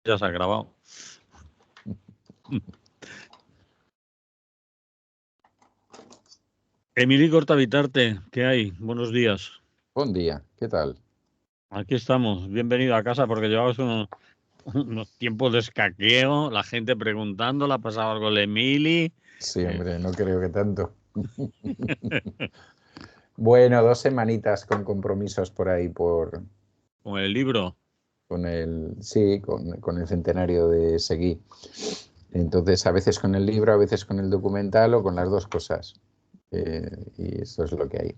Ya se ha grabado. Emili Cortavitarte, ¿qué hay? Buenos días. Buen día, ¿qué tal? Aquí estamos. Bienvenido a casa porque llevamos unos tiempos de escaqueo, la gente preguntando, ¿le ha pasado algo a Emili? Sí, hombre, no creo que tanto. Bueno, 2 semanitas con compromisos por ahí ¿Con el libro? con el centenario de Seguí. Entonces, a veces con el libro, a veces con el documental o con las dos cosas. Y eso es lo que hay.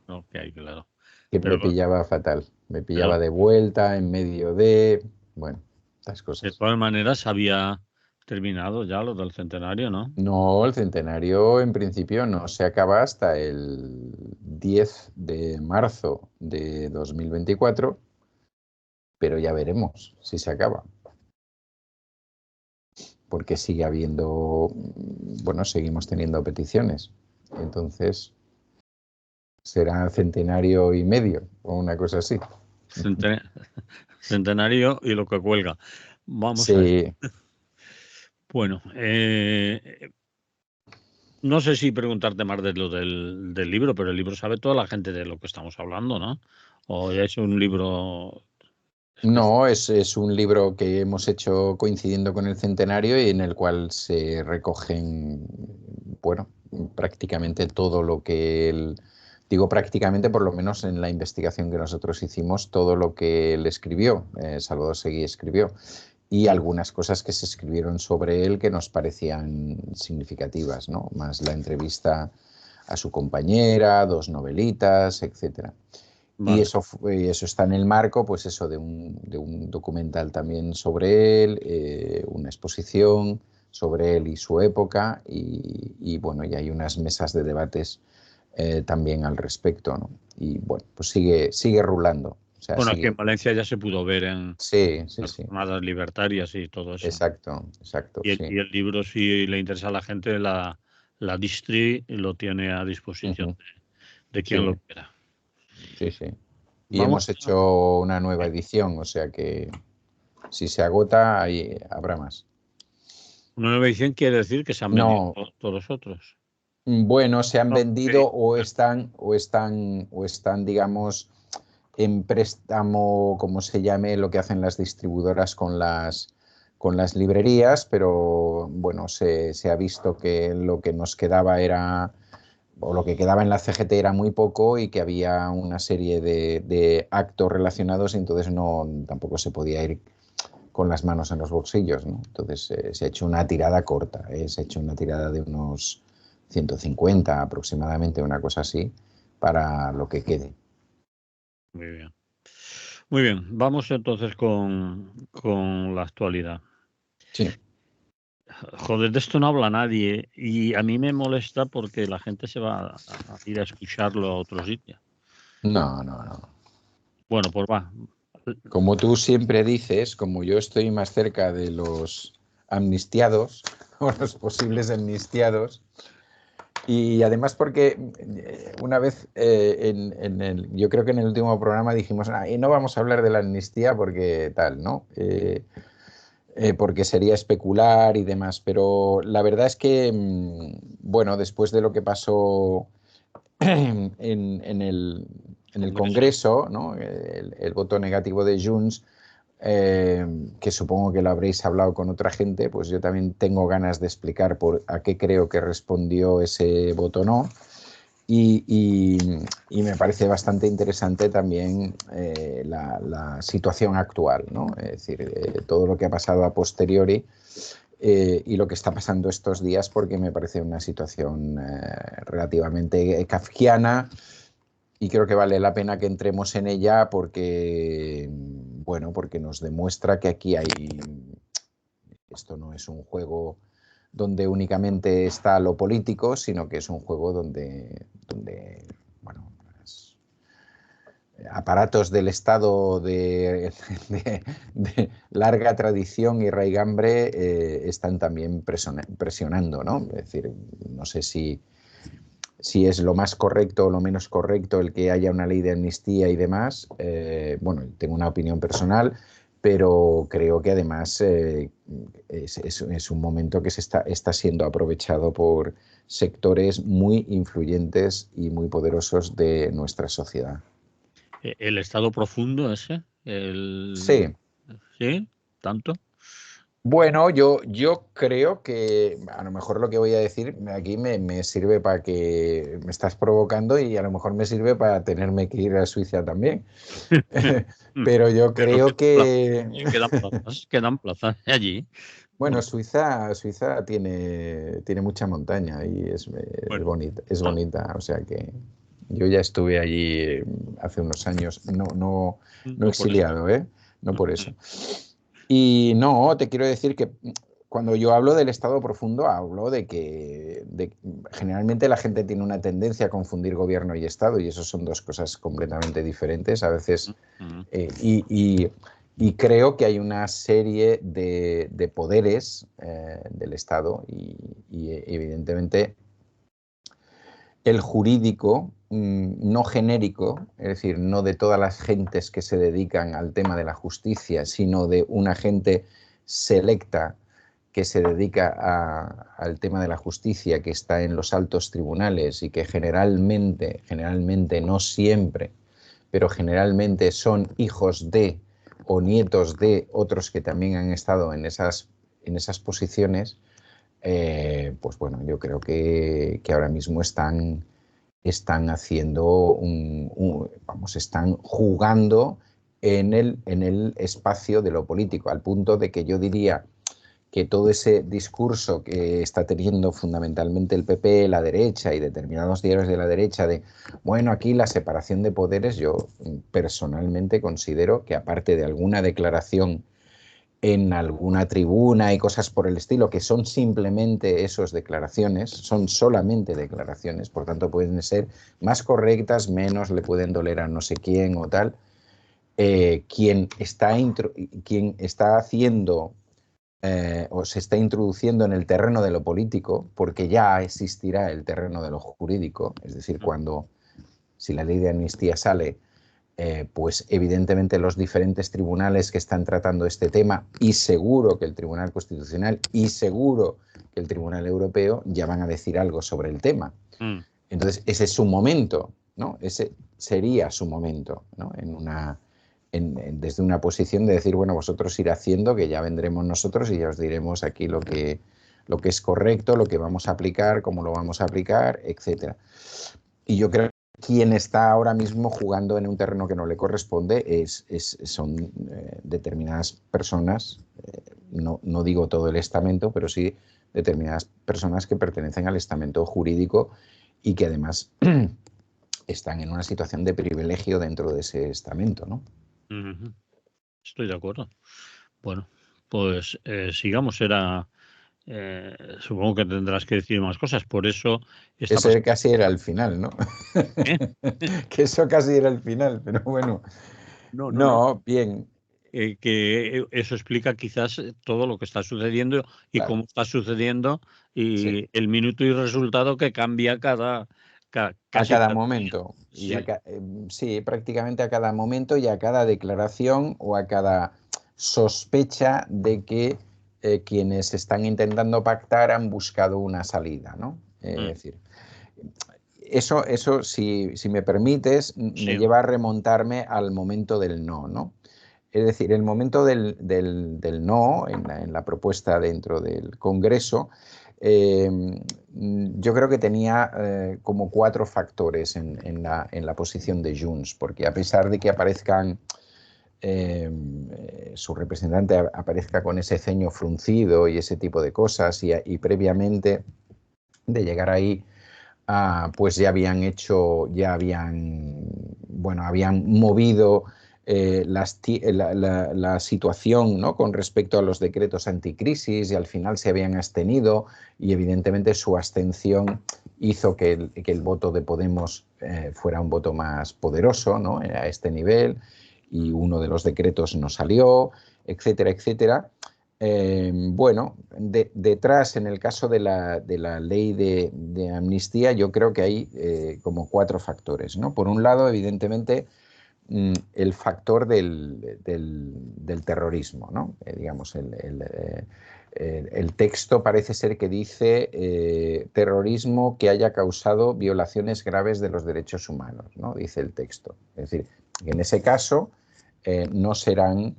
Ok, claro. Que Pero, me pillaba fatal. Me pillaba pero de vuelta, en medio de... Bueno, estas de cosas. todas maneras había terminado ya lo del centenario, ¿no? No, el centenario en principio no se acaba hasta el 10 de marzo de 2024, pero ya veremos si se acaba. Porque sigue habiendo, bueno, seguimos teniendo peticiones. Entonces, será centenario y medio o una cosa así. Centenario y lo que cuelga. Vamos a ver. Sí. Bueno, no sé si preguntarte más de lo del libro, pero el libro sabe toda la gente de lo que estamos hablando, ¿no? O ya es un libro especial. No, es un libro que hemos hecho coincidiendo con el centenario y en el cual se recogen, bueno, prácticamente todo lo que él, digo prácticamente por lo menos en la investigación que nosotros hicimos, todo lo que él escribió, Salvador Seguí escribió, y algunas cosas que se escribieron sobre él que nos parecían significativas, ¿no? Más la entrevista a su compañera, 2 novelitas, etcétera. Y Vale. eso está en el marco, pues eso, de un documental también sobre él, una exposición sobre él y su época, y bueno, y hay unas mesas de debates también al respecto, ¿no? Y bueno, pues sigue rulando. O sea, Bueno, aquí en sigue. Valencia ya se pudo ver en Sí, sí, las sí. jornadas libertarias y todo eso. Exacto, sí. Y el libro, si le interesa a la gente, la Distri lo tiene a disposición Ujú. de quien Sí, lo quiera. sí, sí. Y Vamos hemos a... hecho una nueva edición, o sea que si se agota, ahí habrá más. Una nueva edición quiere decir que se han vendido No. todos los otros. Bueno, se han No, vendido o están, digamos, en préstamo, como se llame, lo que hacen las distribuidoras con las librerías, pero bueno, se ha visto que lo que nos quedaba era, o lo que quedaba en la CGT era muy poco y que había una serie de actos relacionados y entonces tampoco se podía ir con las manos en los bolsillos, ¿no? Entonces se ha hecho una tirada corta, se ha hecho una tirada de unos 150 aproximadamente, una cosa así, para lo que quede. Muy bien. Muy bien, vamos entonces con la actualidad. Sí. Joder, de esto no habla nadie y a mí me molesta porque la gente se va a ir a escucharlo a otro sitio. No, no, no. Bueno, pues va. Como tú siempre dices, como yo estoy más cerca de los amnistiados o los posibles amnistiados, y además porque una vez, yo creo que en el último programa dijimos, y no vamos a hablar de la amnistía porque tal, ¿no? Porque sería especular y demás, pero la verdad es que, bueno, después de lo que pasó en el Congreso. Congreso, ¿no? El voto negativo de Junts, que supongo que lo habréis hablado con otra gente, pues yo también tengo ganas de explicar a qué creo que respondió ese voto no. Y me parece bastante interesante también la situación actual, ¿no? Es decir, todo lo que ha pasado a posteriori y lo que está pasando estos días, porque me parece una situación relativamente kafkiana y creo que vale la pena que entremos en ella porque, bueno, porque nos demuestra que aquí esto no es un juego donde únicamente está lo político, sino que es un juego donde bueno, aparatos del Estado de larga tradición y raigambre están también presionando, ¿no? Es decir, no sé si es lo más correcto o lo menos correcto el que haya una ley de amnistía y demás. Bueno, tengo una opinión personal, pero creo que además es un momento que está siendo aprovechado por sectores muy influyentes y muy poderosos de nuestra sociedad. ¿El estado profundo ese? Sí. ¿Sí? ¿Tanto? Bueno, yo creo que a lo mejor lo que voy a decir aquí me sirve para que me estás provocando y a lo mejor me sirve para tenerme que ir a Suiza también. Pero yo Pero creo que, quedan plazas allí. bueno, Bueno, Suiza tiene mucha montaña y bueno, es no, bonita. O sea que yo ya estuve allí hace unos años, no no por eso. exiliado, ¿eh? No por eso. Y no, te quiero decir que cuando yo hablo del estado profundo, hablo de que generalmente la gente tiene una tendencia a confundir gobierno y estado, y eso son dos cosas completamente diferentes a veces. Y creo que hay una serie de poderes del Estado y evidentemente el jurídico, no genérico, es decir, no de todas las gentes que se dedican al tema de la justicia, sino de una gente selecta que se dedica al tema de la justicia, que está en los altos tribunales y que generalmente, no siempre, pero generalmente son hijos de o nietos de otros que también han estado en esas posiciones. Pues bueno, yo creo que ahora mismo están haciendo vamos, están jugando en el espacio de lo político, al punto de que yo diría que todo ese discurso que está teniendo fundamentalmente el PP, la derecha y determinados diarios de la derecha de, bueno, aquí la separación de poderes, yo personalmente considero que aparte de alguna declaración en alguna tribuna y cosas por el estilo, que son simplemente esas declaraciones, son solamente declaraciones, por tanto pueden ser más correctas, menos le pueden doler a no sé quién o tal. Quien está haciendo o se está introduciendo en el terreno de lo político, porque ya existirá el terreno de lo jurídico, es decir, si la ley de amnistía sale, pues evidentemente los diferentes tribunales que están tratando este tema, y seguro que el Tribunal Constitucional y seguro que el Tribunal Europeo ya van a decir algo sobre el tema. Entonces, ese es su momento, ¿no? Ese sería su momento, ¿no? Desde una posición de decir, bueno, vosotros ir haciendo, que ya vendremos nosotros y ya os diremos aquí lo que es correcto, lo que vamos a aplicar, cómo lo vamos a aplicar, etcétera. Y yo creo que quien está ahora mismo jugando en un terreno que no le corresponde son determinadas personas, no digo todo el estamento, pero sí determinadas personas que pertenecen al estamento jurídico y que además están en una situación de privilegio dentro de ese estamento, ¿no? Estoy de acuerdo. Bueno, pues sigamos. Supongo que tendrás que decir más cosas. Por eso está Ese pasando. casi era el final, ¿no? ¿Eh? Que eso casi era el final, pero bueno. No, no, no. No, bien. Que eso explica quizás todo lo que está sucediendo y Claro, cómo está sucediendo sí. y el minuto y resultado que cambia A casi cada cada día. momento. Sí. Sí, prácticamente a cada momento y a cada declaración o a cada sospecha de que quienes están intentando pactar han buscado una salida, ¿no? Es decir, eso si me permites, me Sí. lleva a remontarme al momento del no, ¿no? Es decir, el momento del no en la propuesta dentro del Congreso, yo creo que tenía como 4 factores en la posición de Junts, porque a pesar de que aparezcan, su representante aparezca con ese ceño fruncido y ese tipo de cosas, y previamente de llegar ahí, pues habían movido la situación, ¿no? Con respecto a los decretos anticrisis y al final se habían abstenido y evidentemente su abstención hizo que el voto de Podemos fuera un voto más poderoso, ¿no? A este nivel, y uno de los decretos no salió, etcétera, etcétera. Bueno, detrás, en el caso de la ley de amnistía, yo creo que hay como 4 factores, ¿no? Por un lado, evidentemente, el factor del terrorismo, ¿no? Digamos, el texto parece ser que dice terrorismo que haya causado violaciones graves de los derechos humanos, ¿no? Dice el texto. Es decir, que en ese caso no serán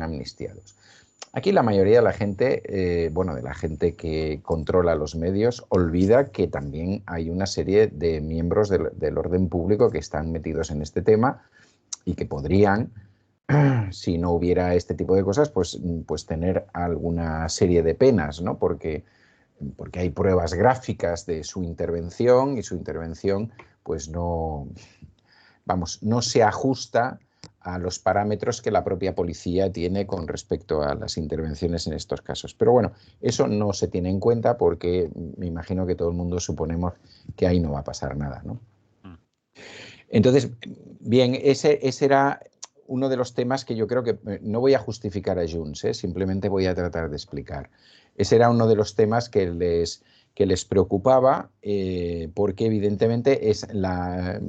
amnistiados. Aquí la mayoría de la gente, de la gente que controla los medios, olvida que también hay una serie de miembros del orden público que están metidos en este tema y que podrían, si no hubiera este tipo de cosas, pues tener alguna serie de penas, ¿no? Porque hay pruebas gráficas de su intervención y su intervención pues no se ajusta a los parámetros que la propia policía tiene con respecto a las intervenciones en estos casos. Pero bueno, eso no se tiene en cuenta porque me imagino que todo el mundo suponemos que ahí no va a pasar nada, ¿no? Entonces, bien, ese era uno de los temas que yo creo que no voy a justificar a Junts, simplemente voy a tratar de explicar. Ese era uno de los temas que les preocupaba porque evidentemente es la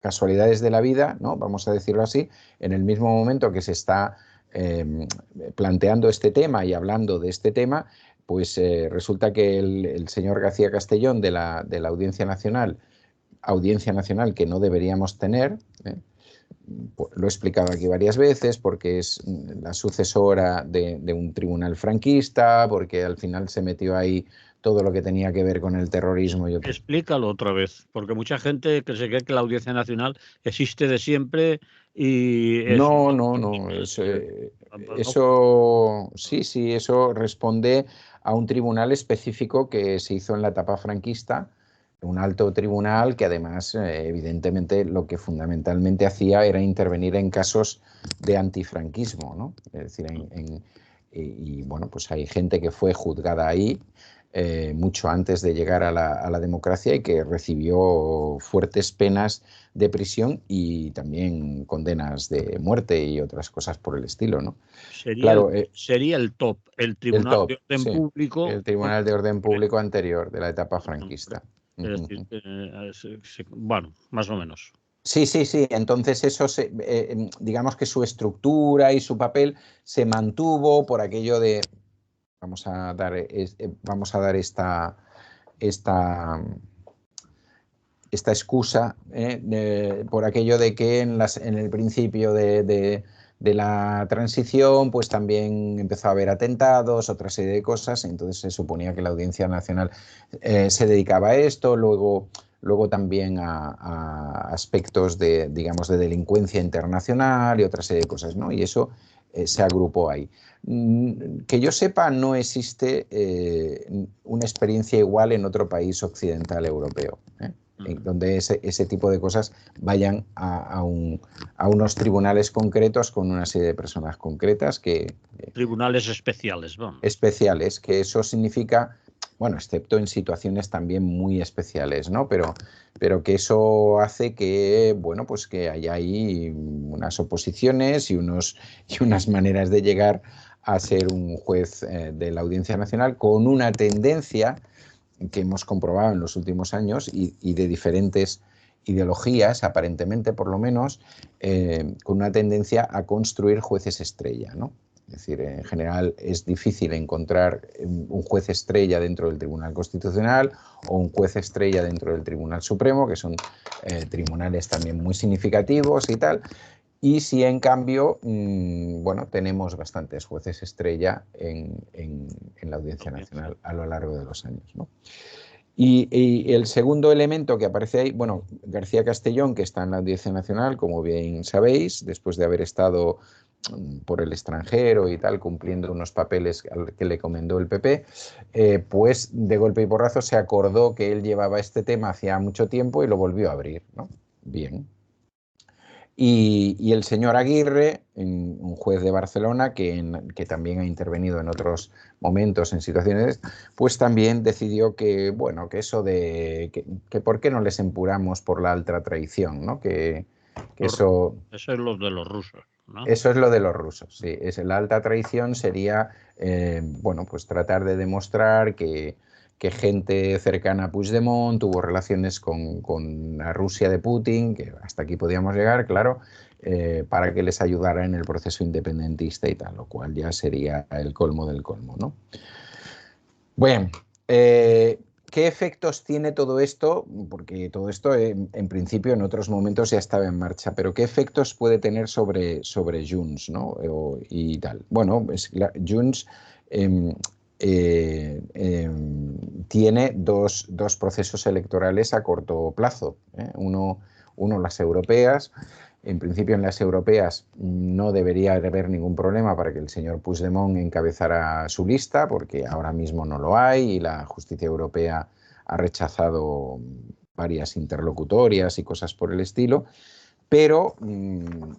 casualidades de la vida, ¿no? Vamos a decirlo así, en el mismo momento que se está planteando este tema y hablando de este tema, pues resulta que el señor García Castellón de la Audiencia Nacional que no deberíamos tener, lo he explicado aquí varias veces, porque es la sucesora de un tribunal franquista, porque al final se metió ahí todo lo que tenía que ver con el terrorismo. Explícalo otra vez, porque mucha gente que se cree que la Audiencia Nacional existe de siempre y no, eso sí, eso responde a un tribunal específico que se hizo en la etapa franquista, un alto tribunal que además, evidentemente, lo que fundamentalmente hacía era intervenir en casos de antifranquismo, ¿no? Es decir, y bueno, pues hay gente que fue juzgada ahí mucho antes de llegar a la democracia y que recibió fuertes penas de prisión y también condenas de muerte y otras cosas por el estilo, ¿no? Sería el top, el Tribunal de Orden sí, Público. el Tribunal de Orden Público anterior, de la etapa franquista. Es decir, bueno, más o menos. Sí. Entonces eso, digamos que su estructura y su papel se mantuvo por aquello de, vamos a dar esta excusa por aquello de que en el principio de la transición pues también empezó a haber atentados, otra serie de cosas, entonces se suponía que la Audiencia Nacional se dedicaba a esto, luego también a aspectos digamos, de delincuencia internacional y otra serie de cosas, ¿no? Y eso se agrupó ahí. Que yo sepa, no existe una experiencia igual en otro país occidental europeo, donde ese tipo de cosas vayan a unos tribunales concretos con una serie de personas concretas tribunales especiales, vamos. Especiales, que eso significa, bueno, excepto en situaciones también muy especiales, ¿no? Pero que eso hace que, bueno, pues que haya ahí unas oposiciones y unas maneras de llegar a ser un juez de la Audiencia Nacional con una tendencia que hemos comprobado en los últimos años y de diferentes ideologías, aparentemente por lo menos, con una tendencia a construir jueces estrella, ¿no? Es decir, en general es difícil encontrar un juez estrella dentro del Tribunal Constitucional o un juez estrella dentro del Tribunal Supremo, que son tribunales también muy significativos y tal. Y si en cambio, bueno, tenemos bastantes jueces estrella en la Audiencia Nacional a lo largo de los años, ¿no? Y el segundo elemento que aparece ahí, bueno, García Castellón, que está en la Audiencia Nacional, como bien sabéis, después de haber estado por el extranjero y tal, cumpliendo unos papeles que le encomendó el PP, pues de golpe y porrazo se acordó que él llevaba este tema hacía mucho tiempo y lo volvió a abrir, ¿no? Bien. Y el señor Aguirre, un juez de Barcelona que también ha intervenido en otros momentos en situaciones, pues también decidió que, bueno, que eso de que por qué no les empuramos por la alta traición, ¿no? Eso es lo de los rusos, ¿no? Eso es lo de los rusos, sí. La alta traición sería, bueno, pues tratar de demostrar que que gente cercana a Puigdemont tuvo relaciones con la Rusia de Putin, que hasta aquí podíamos llegar, claro, para que les ayudara en el proceso independentista y tal, lo cual ya sería el colmo del colmo, ¿no? Bueno, ¿qué efectos tiene todo esto? Porque todo esto, en principio, en otros momentos ya estaba en marcha, pero ¿qué efectos puede tener sobre Junts, ¿no? Y tal. Bueno, Junts tiene dos procesos electorales a corto plazo. Uno las europeas. En principio, en las europeas no debería haber ningún problema para que el señor Puigdemont encabezara su lista, porque ahora mismo no lo hay y la justicia europea ha rechazado varias interlocutorias y cosas por el estilo. Pero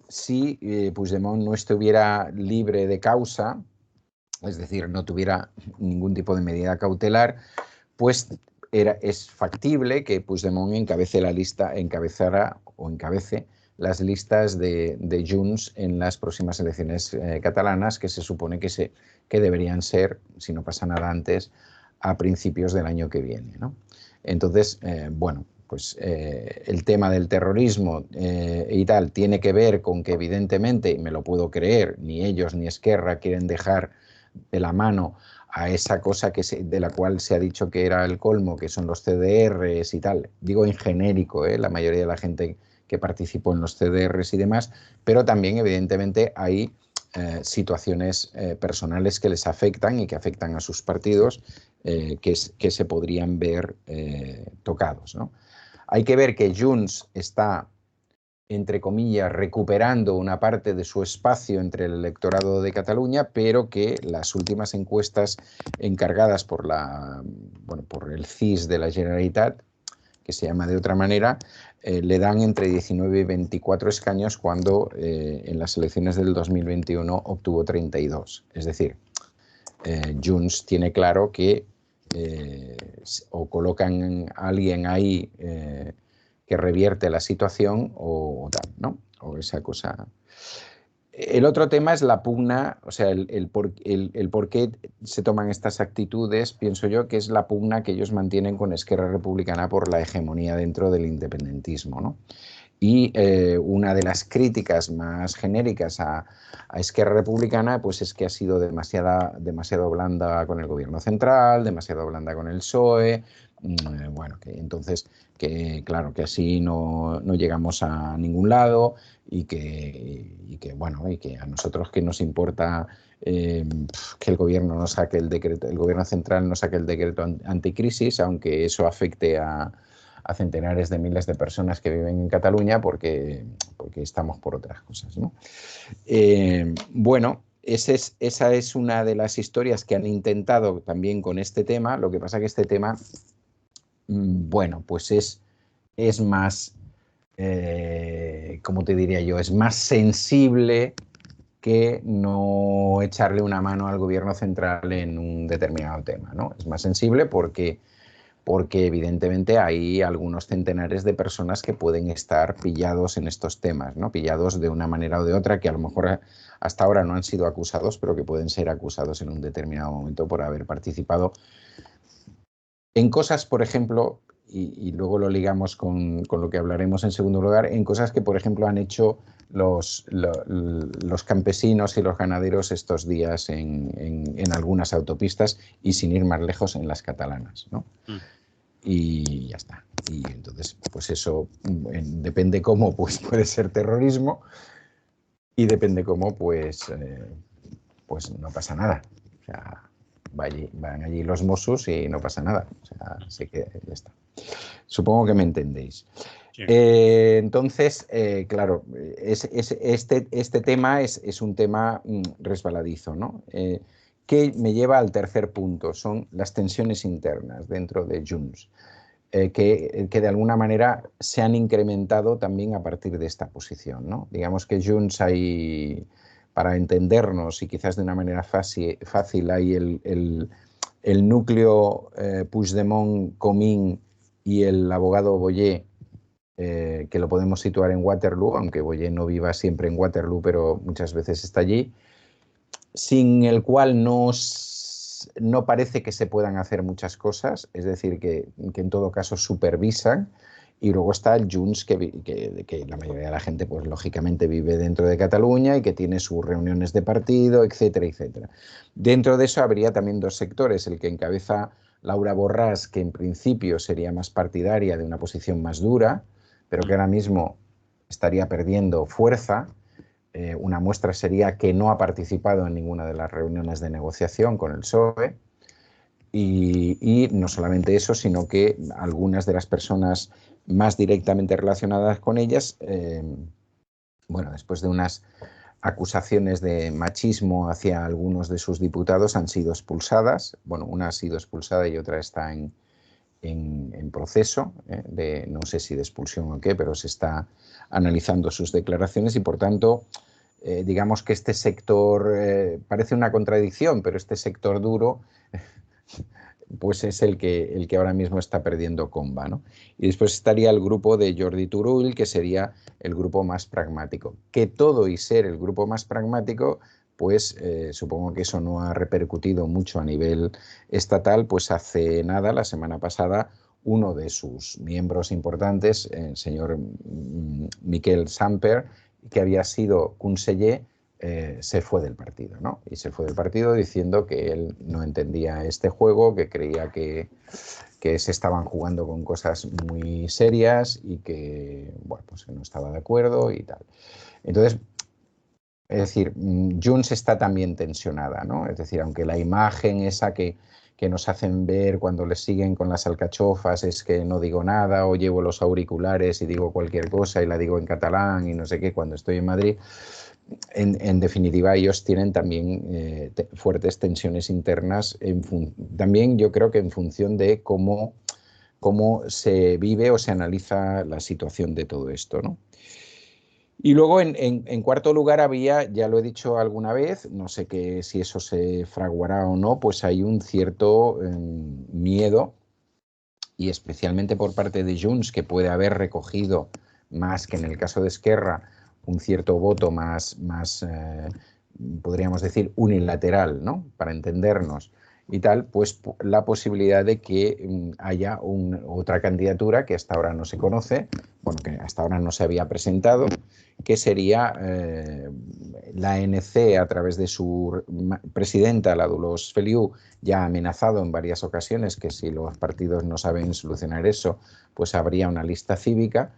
si Puigdemont no estuviera libre de causa, es decir, no tuviera ningún tipo de medida cautelar, pues es factible que Puigdemont encabece las listas de Junts en las próximas elecciones catalanas, que se supone que deberían ser, si no pasa nada antes, a principios del año que viene, ¿no? Entonces, bueno, pues el tema del terrorismo y tal tiene que ver con que evidentemente, me lo puedo creer, ni ellos ni Esquerra quieren dejar de la mano a esa cosa de la cual se ha dicho que era el colmo, que son los CDRs y tal. Digo en genérico, la mayoría de la gente que participó en los CDRs y demás, pero también evidentemente hay situaciones personales que les afectan y que afectan a sus partidos que se podrían ver tocados, ¿no? Hay que ver que Junts está, entre comillas, recuperando una parte de su espacio entre el electorado de Cataluña, pero que las últimas encuestas encargadas por el CIS de la Generalitat, que se llama de otra manera, le dan entre 19 y 24 escaños cuando en las elecciones del 2021 obtuvo 32. Es decir, Junts tiene claro que o colocan a alguien ahí que revierte la situación o tal, ¿no? O esa cosa. El otro tema es la pugna, o sea, el por qué se toman estas actitudes, pienso yo, que es la pugna que ellos mantienen con Esquerra Republicana por la hegemonía dentro del independentismo, ¿no? Y una de las críticas más genéricas a Esquerra Republicana pues es que ha sido demasiado blanda con el gobierno central, demasiado blanda con el PSOE, bueno, que entonces, que claro, que así no llegamos a ningún lado y que a nosotros que nos importa que el gobierno no saque el decreto, el gobierno central no saque el decreto anticrisis, aunque eso afecte a centenares de miles de personas que viven en Cataluña porque estamos por otras cosas, ¿no? Bueno, esa es una de las historias que han intentado también con este tema. Lo que pasa que este tema, bueno, pues es más, ¿cómo te diría yo? Es más sensible que no echarle una mano al gobierno central en un determinado tema, ¿no? Es más sensible porque evidentemente hay algunos centenares de personas que pueden estar pillados en estos temas, ¿no? Pillados de una manera o de otra, que a lo mejor hasta ahora no han sido acusados, pero que pueden ser acusados en un determinado momento por haber participado en cosas, por ejemplo, y luego lo ligamos con lo que hablaremos en segundo lugar, en cosas que, por ejemplo, han hecho los campesinos y los ganaderos estos días en algunas autopistas y, sin ir más lejos, en las catalanas, ¿no? Y ya está. Y entonces, pues eso, depende cómo, pues puede ser terrorismo, y depende cómo, pues no pasa nada. O sea, van allí los Mossos y no pasa nada. O sea, sé que ya está. Supongo que me entendéis. Sí. Entonces, claro, este tema es un tema resbaladizo, ¿no? Que me lleva al tercer punto, son las tensiones internas dentro de Junts, que de alguna manera se han incrementado también a partir de esta posición, ¿no? Digamos que Junts hay, para entendernos y quizás de una manera fácil hay el núcleo Puigdemont-Comín y el abogado Boyer, que lo podemos situar en Waterloo, aunque Boyer no viva siempre en Waterloo, pero muchas veces está allí, sin el cual no no parece que se puedan hacer muchas cosas, es decir, que en todo caso supervisan. Y luego está el Junts, que la mayoría de la gente, pues lógicamente vive dentro de Cataluña y que tiene sus reuniones de partido, etcétera, etcétera. Dentro de eso habría también dos sectores, el que encabeza Laura Borràs, que en principio sería más partidaria de una posición más dura, pero que ahora mismo estaría perdiendo fuerza. Una muestra sería que no ha participado en ninguna de las reuniones de negociación con el PSOE. Y no solamente eso, sino que algunas de las personas más directamente relacionadas con ellas, bueno, después de unas acusaciones de machismo hacia algunos de sus diputados, han sido expulsadas. Bueno, una ha sido expulsada y otra está en proceso, de no sé si de expulsión o qué, pero se está analizando sus declaraciones y, por tanto, digamos que este sector, parece una contradicción, pero este sector duro pues es el que ahora mismo está perdiendo comba, ¿no? Y después estaría el grupo de Jordi Turull, que sería el grupo más pragmático. Que todo y ser el grupo más pragmático, pues supongo que eso no ha repercutido mucho a nivel estatal, pues hace nada, la semana pasada, uno de sus miembros importantes, el señor Miquel Samper, que había sido conseller, se fue del partido, ¿no? Y se fue del partido diciendo que él no entendía este juego, que creía que se estaban jugando con cosas muy serias y que, bueno, pues que no estaba de acuerdo y tal. Entonces, es decir, Junts está también tensionada, ¿no? Es decir, aunque la imagen esa que nos hacen ver cuando les siguen con las alcachofas es que no digo nada o llevo los auriculares y digo cualquier cosa y la digo en catalán y no sé qué cuando estoy en Madrid. En definitiva, ellos tienen también fuertes tensiones internas, también yo creo que en función de cómo se vive o se analiza la situación de todo esto, ¿no? Y luego, en cuarto lugar, había, ya lo he dicho alguna vez, no sé si eso se fraguará o no, pues hay un cierto miedo, y especialmente por parte de Junts, que puede haber recogido, más que en el caso de Esquerra, un cierto voto más podríamos decir, unilateral, ¿no? Para entendernos y tal, pues la posibilidad de que haya otra candidatura que hasta ahora no se conoce, bueno, que hasta ahora no se había presentado, que sería la ANC, a través de su presidenta, la Dolors Feliu, ya ha amenazado en varias ocasiones que si los partidos no saben solucionar eso, pues habría una lista cívica.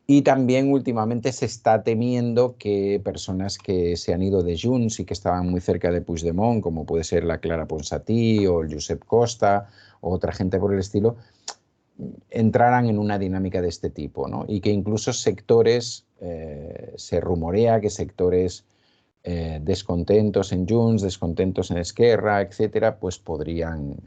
Y también últimamente se está temiendo que personas que se han ido de Junts y que estaban muy cerca de Puigdemont, como puede ser la Clara Ponsatí o el Josep Costa o otra gente por el estilo, entraran en una dinámica de este tipo, ¿no? Y que incluso sectores, se rumorea que sectores descontentos en Junts, descontentos en Esquerra, etcétera, pues podrían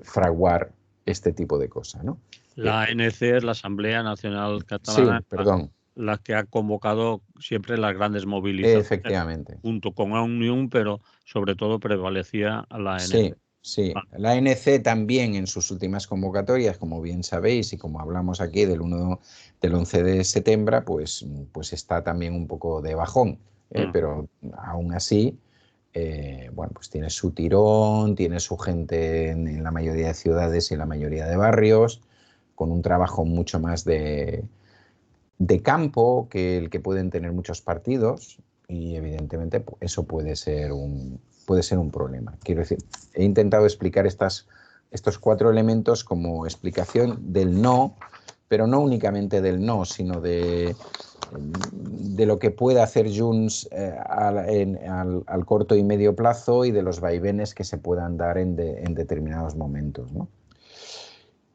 fraguar este tipo de cosas, ¿no? La ANC es la Asamblea Nacional Sí, Catalana, perdón. la que ha convocado siempre las grandes movilizaciones, Efectivamente. junto con la Unión, pero sobre todo prevalecía la ANC. Sí, sí. La ANC también en sus últimas convocatorias, como bien sabéis y como hablamos aquí del 11 de septiembre, pues está también un poco de bajón, pero aún así, bueno, pues tiene su tirón, tiene su gente en la mayoría de ciudades y en la mayoría de barrios, con un trabajo mucho más de campo que el que pueden tener muchos partidos, y evidentemente eso puede ser un problema. Quiero decir, he intentado explicar estos 4 elementos como explicación del no, pero no únicamente del no, sino de lo que puede hacer Junts al corto y medio plazo y de los vaivenes que se puedan dar en determinados momentos, ¿no?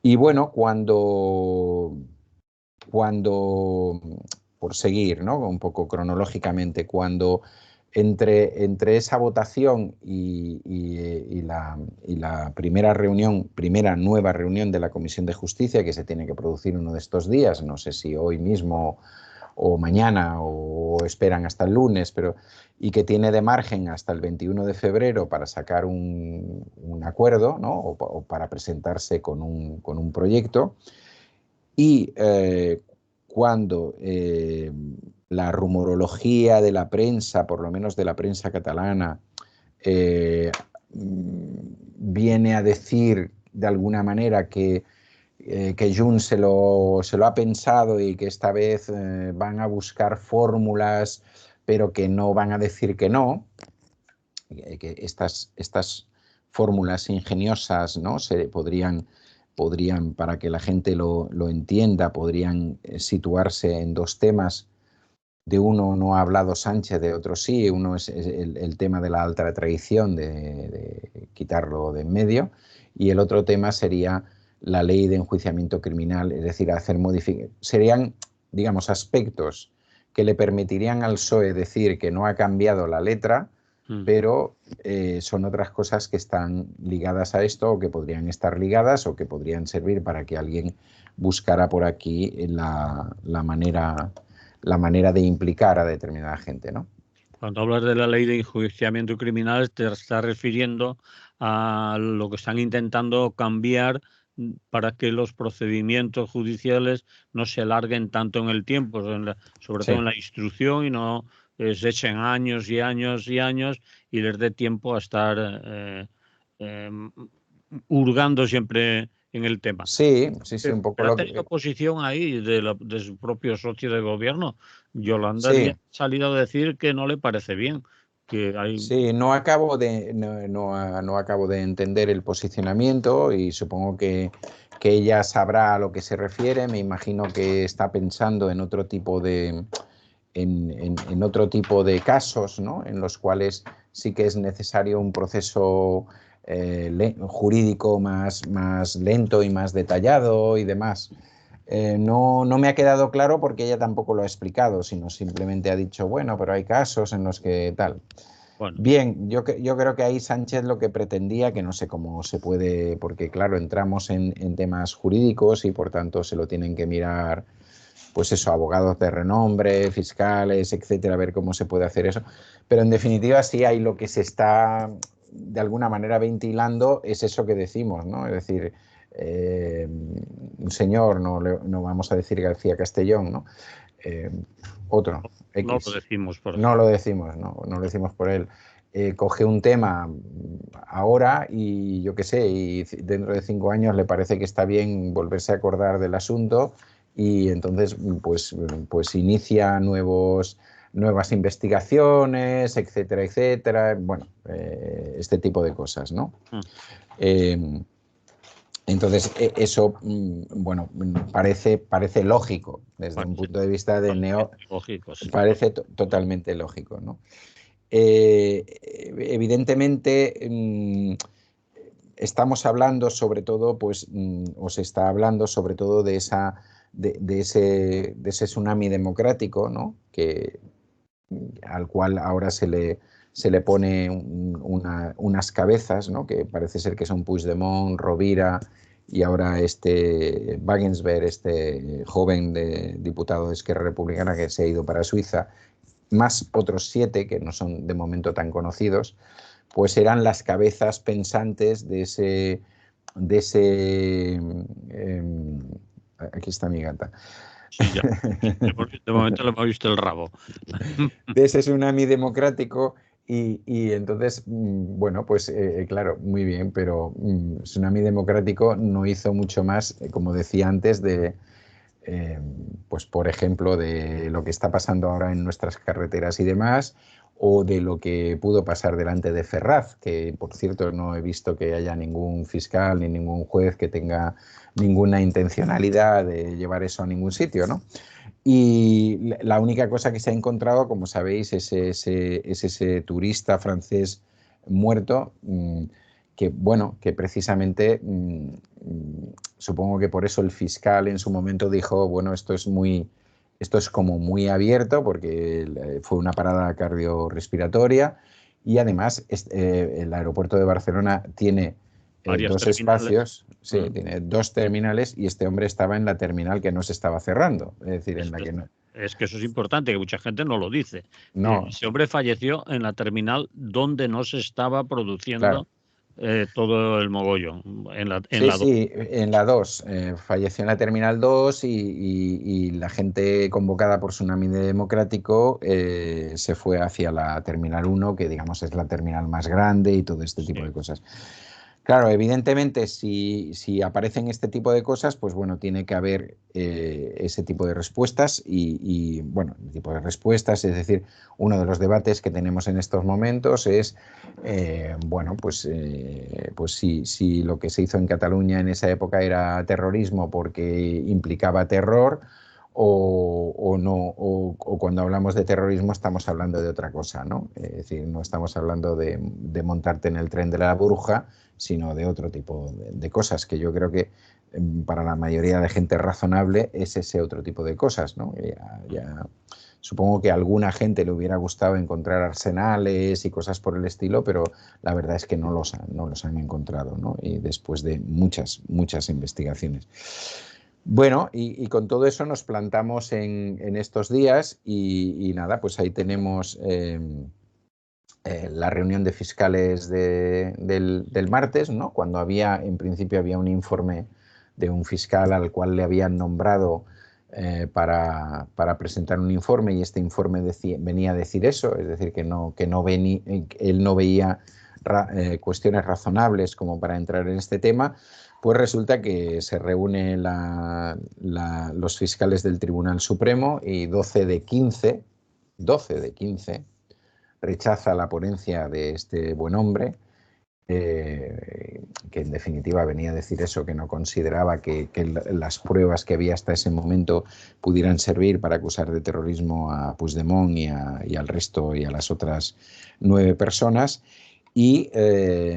Y bueno, por seguir, ¿no? Un poco cronológicamente, cuando entre esa votación y la primera nueva reunión de la Comisión de Justicia, que se tiene que producir uno de estos días, no sé si hoy mismo o mañana o esperan hasta el lunes, y que tiene de margen hasta el 21 de febrero para sacar un acuerdo, ¿no? o para presentarse con un proyecto. Y cuando la rumorología de la prensa, por lo menos de la prensa catalana, viene a decir de alguna manera que Junts se lo ha pensado y que esta vez van a buscar fórmulas, pero que no van a decir que no, que estas fórmulas ingeniosas, ¿no? podrían, para que la gente lo entienda, podrían situarse en dos temas. De uno no ha hablado Sánchez, de otro sí. Uno es el tema de la alta traición, de quitarlo de en medio, y el otro tema sería la ley de enjuiciamiento criminal, es decir, hacer modificaciones. Serían, digamos, aspectos que le permitirían al PSOE decir que no ha cambiado la letra, pero son otras cosas que están ligadas a esto, o que podrían estar ligadas, o que podrían servir para que alguien buscara por aquí la manera de implicar a determinada gente, ¿no? Cuando hablas de la ley de enjuiciamiento criminal, te estás refiriendo a lo que están intentando cambiar para que los procedimientos judiciales no se alarguen tanto en el tiempo, sobre todo en la instrucción, y no se echen años y años y años y les dé tiempo a estar hurgando siempre en el tema. Sí, un poco pero esta oposición ahí de su propio socio de gobierno. Yolanda sí. ha salido a decir que no le parece bien. Sí, no acabo de entender el posicionamiento, y supongo que ella sabrá a lo que se refiere. Me imagino que está pensando en otro tipo de en otro tipo de casos, ¿no? En los cuales sí que es necesario un proceso jurídico más lento y más detallado y demás. No me ha quedado claro, porque ella tampoco lo ha explicado, sino simplemente ha dicho, bueno, pero hay casos en los que tal. Bueno. Bien, yo creo que ahí Sánchez lo que pretendía, que no sé cómo se puede, porque claro, entramos en temas jurídicos y por tanto se lo tienen que mirar, pues eso, abogados de renombre, fiscales, etcétera, a ver cómo se puede hacer eso. Pero en definitiva sí, hay lo que se está de alguna manera ventilando, es eso que decimos, ¿no? Es decir, un señor, no vamos a decir García Castellón, ¿no? Otro, X. No lo decimos por él. No lo decimos por él. Coge un tema ahora y yo qué sé, y dentro de 5 años le parece que está bien volverse a acordar del asunto, y entonces pues inicia nuevas investigaciones, etcétera, etcétera. Bueno, este tipo de cosas, ¿no? Entonces, eso, bueno, parece lógico desde un punto de vista de lógico, sí. Parece totalmente lógico, ¿no? Evidentemente, estamos hablando sobre todo, pues, o se está hablando sobre todo de ese tsunami democrático, ¿no? Al cual ahora se le pone unas cabezas, ¿no? Que parece ser que son Puigdemont, Rovira y ahora Wagensberg, joven diputado de Esquerra Republicana que se ha ido para Suiza, más otros 7 que no son de momento tan conocidos, pues eran las cabezas pensantes de ese aquí está mi gata. Sí, ya. De momento le hemos visto el rabo. De ese tsunami democrático, y entonces, bueno, pues claro, muy bien, pero tsunami democrático no hizo mucho más, como decía antes, pues por ejemplo, de lo que está pasando ahora en nuestras carreteras y demás, o de lo que pudo pasar delante de Ferraz, que por cierto no he visto que haya ningún fiscal ni ningún juez que tenga ninguna intencionalidad de llevar eso a ningún sitio, ¿no? Y la única cosa que se ha encontrado, como sabéis, es ese turista francés muerto, que precisamente supongo que por eso el fiscal en su momento dijo, bueno, esto es como muy abierto, porque fue una parada cardiorrespiratoria, y además el aeropuerto de Barcelona tiene dos espacios, sí, tiene 2 terminales, y este hombre estaba en la terminal que no se estaba cerrando, es decir, en la que no. Es que eso es importante, que mucha gente no lo dice. No. Ese hombre falleció en la terminal donde no se estaba produciendo todo el mogollo en Sí, la 2. sí, en la 2. Falleció en la Terminal 2 y la gente convocada por Tsunami Democrático se fue hacia la Terminal 1, que digamos es la terminal más grande y todo este tipo de Sí, cosas. Claro, evidentemente, si aparecen este tipo de cosas, pues bueno, tiene que haber ese tipo de respuestas bueno, el tipo de respuestas, es decir, uno de los debates que tenemos en estos momentos es, bueno, pues si lo que se hizo en Cataluña en esa época era terrorismo porque implicaba terror, o no, o cuando hablamos de terrorismo estamos hablando de otra cosa, ¿no? Es decir, no estamos hablando de montarte en el tren de la bruja, sino de otro tipo de cosas, que yo creo que para la mayoría de gente razonable es ese otro tipo de cosas, ¿no? Supongo que a alguna gente le hubiera gustado encontrar arsenales y cosas por el estilo, pero la verdad es que no los han encontrado, ¿no? Y después de muchas investigaciones. Bueno, y con todo eso nos plantamos en estos días y nada, pues ahí tenemos la reunión de fiscales del martes, ¿no? Cuando en principio había un informe de un fiscal al cual le habían nombrado para presentar un informe, y este informe venía a decir eso, es decir, que él no veía cuestiones razonables como para entrar en este tema. Pues resulta que se reúnen los fiscales del Tribunal Supremo y 12 de 15 rechaza la ponencia de este buen hombre, que en definitiva venía a decir eso, que no consideraba que las pruebas que había hasta ese momento pudieran servir para acusar de terrorismo a Puigdemont y al resto y a las otras 9 personas.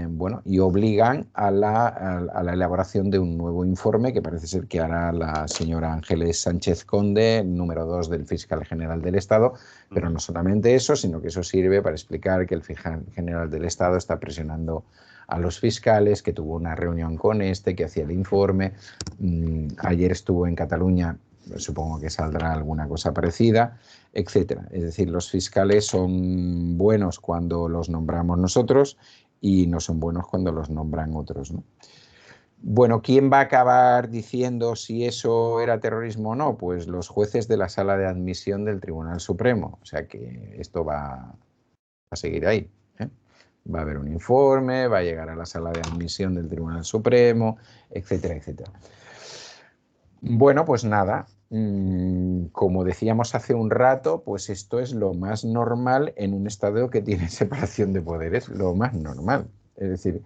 Bueno, y obligan a la elaboración de un nuevo informe que parece ser que hará la señora Ángeles Sánchez Conde, número 2 del fiscal general del Estado, pero no solamente eso, sino que eso sirve para explicar que el fiscal general del Estado está presionando a los fiscales, que tuvo una reunión con que hacía el informe. Ayer estuvo en Cataluña, supongo que saldrá alguna cosa parecida, etcétera. Es decir, los fiscales son buenos cuando los nombramos nosotros y no son buenos cuando los nombran otros, ¿no? Bueno, ¿quién va a acabar diciendo si eso era terrorismo o no? Pues los jueces de la sala de admisión del Tribunal Supremo. O sea que esto va a seguir ahí, ¿eh? Va a haber un informe, va a llegar a la sala de admisión del Tribunal Supremo, etcétera, etcétera. Bueno, pues nada, como decíamos hace un rato, pues esto es lo más normal en un Estado que tiene separación de poderes, lo más normal. Es decir,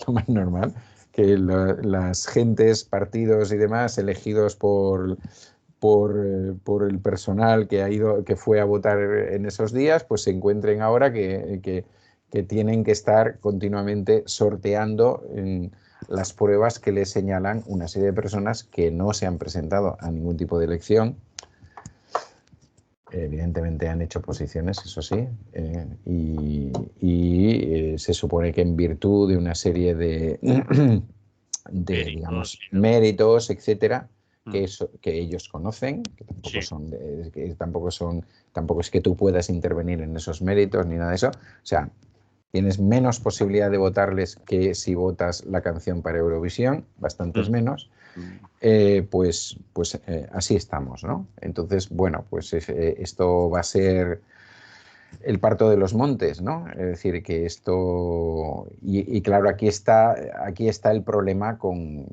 lo más normal, que las gentes, partidos y demás elegidos por el personal que fue a votar en esos días, pues se encuentren ahora que tienen que estar continuamente sorteando las pruebas que les señalan una serie de personas que no se han presentado a ningún tipo de elección. Evidentemente han hecho posiciones, eso sí, se supone que en virtud de una serie de digamos, méritos, etcétera, que ellos conocen, que tampoco es que tú puedas intervenir en esos méritos ni nada de eso. O sea, tienes menos posibilidad de votarles que si votas la canción para Eurovisión, bastantes menos. Pues así estamos, ¿no? Entonces, bueno, pues esto va a ser el parto de los montes, ¿no? Es decir, que esto... Y claro, aquí está el problema con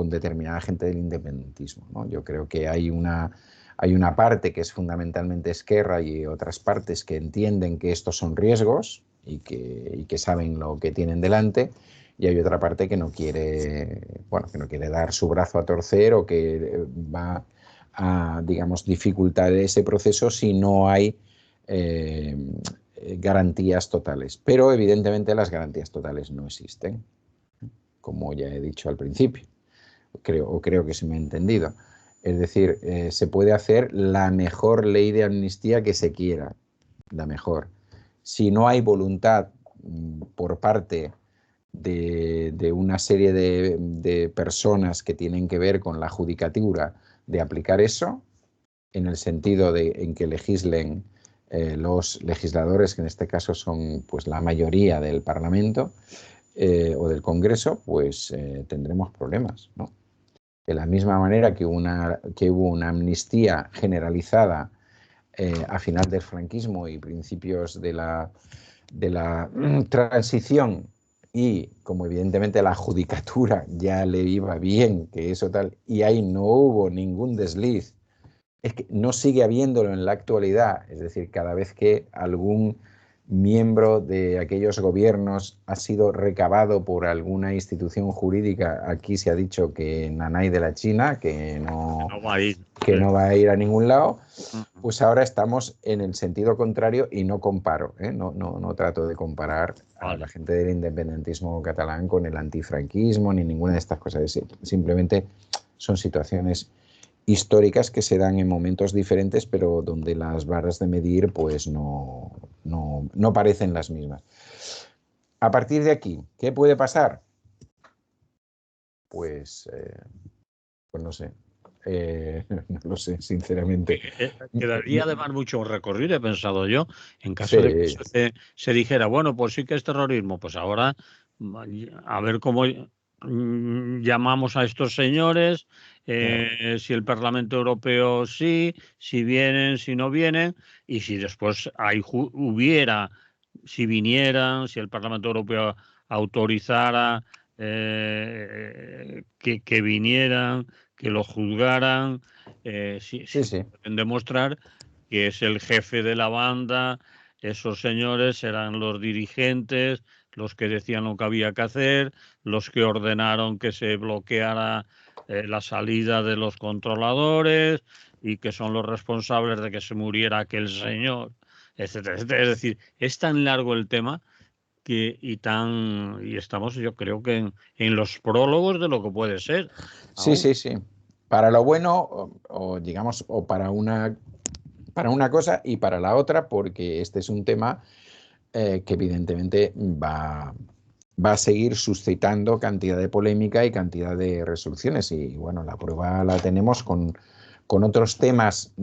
determinada gente del independentismo, ¿no? Yo creo que hay una parte que es fundamentalmente Esquerra y otras partes que entienden que estos son riesgos y que saben lo que tienen delante, y hay otra parte que no quiere, bueno, que no quiere dar su brazo a torcer o que va a, digamos, dificultar ese proceso si no hay garantías totales. Pero evidentemente las garantías totales no existen, como ya he dicho al principio. Creo que se me ha entendido. Es decir, se puede hacer la mejor ley de amnistía que se quiera, la mejor. Si no hay voluntad por parte de una serie de personas que tienen que ver con la judicatura de aplicar eso, en el sentido en que legislen los legisladores, que en este caso son pues la mayoría del Parlamento o del Congreso, pues tendremos problemas, ¿no? De la misma manera que hubo una amnistía generalizada a final del franquismo y principios de la transición, y como evidentemente la judicatura ya le iba bien, que eso tal, y ahí no hubo ningún desliz, es que no sigue habiéndolo en la actualidad. Es decir, cada vez que algún miembro de aquellos gobiernos ha sido recabado por alguna institución jurídica, aquí se ha dicho que nanay de la China, que no va a ir, que no va a ir a ningún lado, pues ahora estamos en el sentido contrario y no comparo, no trato de comparar a la gente del independentismo catalán con el antifranquismo ni ninguna de estas cosas. Simplemente son situaciones históricas que se dan en momentos diferentes, pero donde las barras de medir pues no parecen las mismas. A partir de aquí, ¿qué puede pasar? Pues no sé. No lo sé, sinceramente. Quedaría además mucho recorrido, he pensado yo, en caso de que se dijera, bueno, pues sí que es terrorismo, pues ahora a ver cómo llamamos a estos señores, si el Parlamento Europeo sí, si vienen, si no vienen, y si después si vinieran, si el Parlamento Europeo autorizara que vinieran, que lo juzgaran, sí. Pueden demostrar que es el jefe de la banda, esos señores eran los dirigentes, los que decían lo que había que hacer, los que ordenaron que se bloqueara la salida de los controladores y que son los responsables de que se muriera aquel señor, etcétera, etcétera. Es decir, es tan largo el tema y estamos, yo creo que en los prólogos de lo que puede ser. Sí. Para lo bueno, o digamos, o para una cosa y para la otra, porque este es un tema que evidentemente va a seguir suscitando cantidad de polémica y cantidad de resoluciones. Y bueno, la prueba la tenemos con otros temas,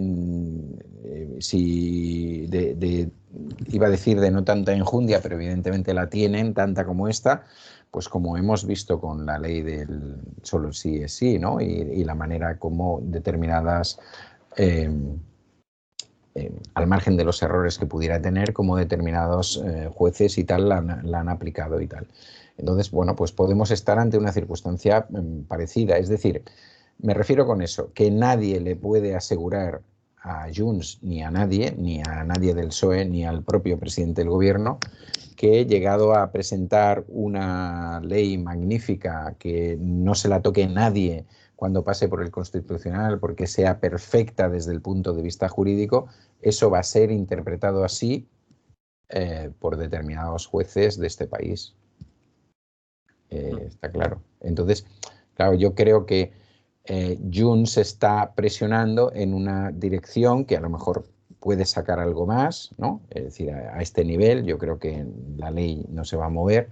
iba a decir de no tanta enjundia, pero evidentemente la tienen, tanta como esta, pues como hemos visto con la ley del solo sí es sí, ¿no? Y la manera como determinadas, al margen de los errores que pudiera tener, como determinados jueces y tal la han aplicado y tal. Entonces, bueno, pues podemos estar ante una circunstancia parecida. Es decir, me refiero con eso, que nadie le puede asegurar a Junts ni a nadie del PSOE, ni al propio presidente del gobierno, que llegado a presentar una ley magnífica que no se la toque nadie cuando pase por el Constitucional porque sea perfecta desde el punto de vista jurídico, eso va a ser interpretado así por determinados jueces de este país. Está claro. Entonces, claro, yo creo que Junts está presionando en una dirección que a lo mejor puede sacar algo más, ¿no? Es decir, a este nivel yo creo que la ley no se va a mover,